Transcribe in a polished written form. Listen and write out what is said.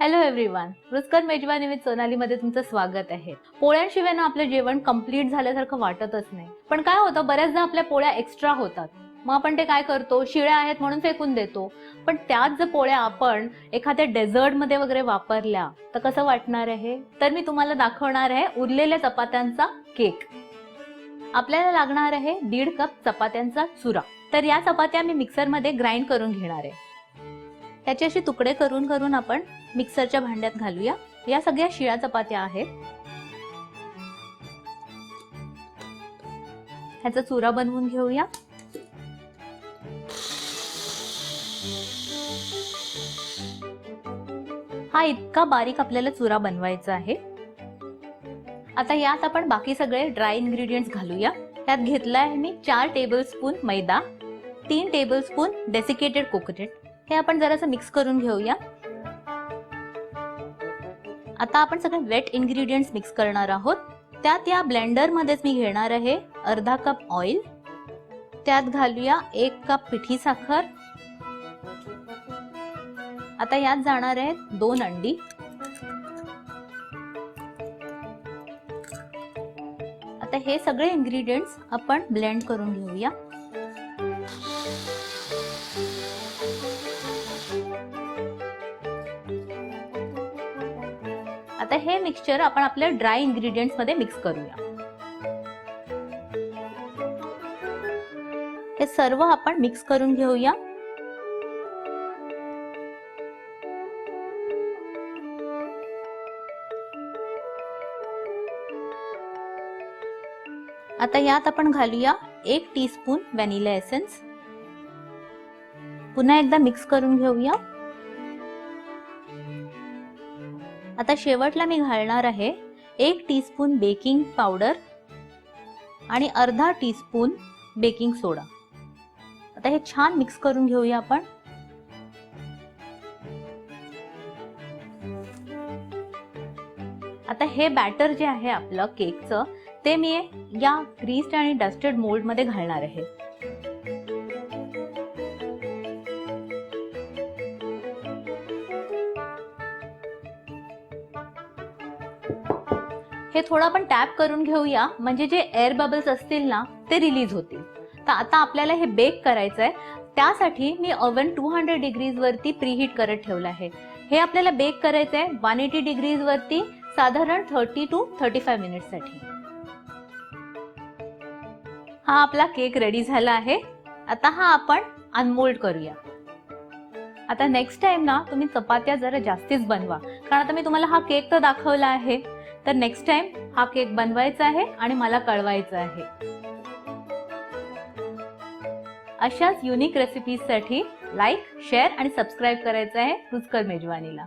Hello everyone, रुचकर मेजवानी with Sonali मध्ये तुमचं स्वागत आहे. पोळ्यांशिवाय ना आपलं जेवण कंप्लीट झाल्यासारखं वाटतच नाही. पण काय होतं, बऱ्याचदा आपल्या पोळ्या एक्स्ट्रा होतात. मग आपण ते काय करतो, शिळ्या आहेत म्हणून फेकून देतो. पण त्याच जर पोळ्या आपण एखाद्या डेझर्ट मध्ये वगैरे वापरल्या तर कसं वाटणार आहे? तर मी तुम्हाला दाखवणार आहे उरलेल्या चपात्यांचा केक. आपल्याला लागणार आहे 1.5 कप चपात्यांचा चुरा. तर या चपात्या मी मिक्सर मध्ये ग्राइंड करून घेणार आहे. त्याचे असे तुकडे करून करून आपण मिक्सरच्या भांड्यात घालूया. या सगळ्या शिळ्या चपात्या आहेत. ह्याचा चुरा बनवून घेऊया. हा इतका बारीक आपल्याला चुरा बनवायचा आहे. आता यात आपण बाकी सगळे ड्राय इन्ग्रेडियंट्स घालूया. त्यात घेतलाय मी 4 टेबलस्पून मैदा, 3 टेबलस्पून डेसिकेटेड कोकोनट. हे आपण जरासं मिक्स करून घेऊया. आता आपण सगळे वेट इन्ग्रेडियंट्स मिक्स करणार आहोत. त्यात या ब्लेंडर मध्येच मी घेणार आहे अर्धा कप ऑइल. त्यात घालूया 1 कप पिठी साखर. आता यात जाणार आहेत 2 अंडी. आता हे सगळे इन्ग्रेडियंट्स आपण ब्लेंड करून घेऊया. आता हे मिक्सचर आपण आपल्या ड्राय इन्ग्रेडियंट्स मध्ये मिक्स करूया. हे सर्व आपण मिक्स करून घेऊया. आता यात आपण घालूया 1 टीस्पून व्हॅनिला एसेन्स. पुन्हा एकदा मिक्स करून घेऊया. आता शेवटला मी घालणार आहे 1 टीस्पून बेकिंग पावडर आणि अर्धा टीस्पून बेकिंग सोडा. आता हे छान मिक्स करून घेऊया आपण. आता हे बॅटर जे आहे आपलं केकचं, ते मी या ग्रीस्ड आणि डस्टेड मोल्ड मध्ये घालणार आहे. हे थोडं आपण टॅप करून घेऊया, म्हणजे जे एअर बबल्स असतील ना ते रिलीज होतील. तर आता आपल्याला हे बेक करायचं आहे. त्यासाठी मी ओव्हन 200 डिग्रीज वरती प्रीहीट करत ठेवलं आहे. हे आपल्याला बेक करायचं आहे 180 डिग्रीज वरती साधारण 30 to 35 मिनिट साठी. हा आपला केक रेडी झाला आहे. आता हा आपण अनमोल्ड करूया. आता नेक्स्ट टाइम ना तुम्ही चपात्या जरा जास्तीच बनवा, कारण आता मी तुम्हाला हा केक तर दाखवला आहे. तर नेक्स्ट टाइम हा केक बनवायचा आहे आणि मला कळवायचं आहे. अशाच युनिक रेसिपीजसाठी लाईक, शेअर आणि सबस्क्राईब करायचं आहे रुचकर मेजवानीला.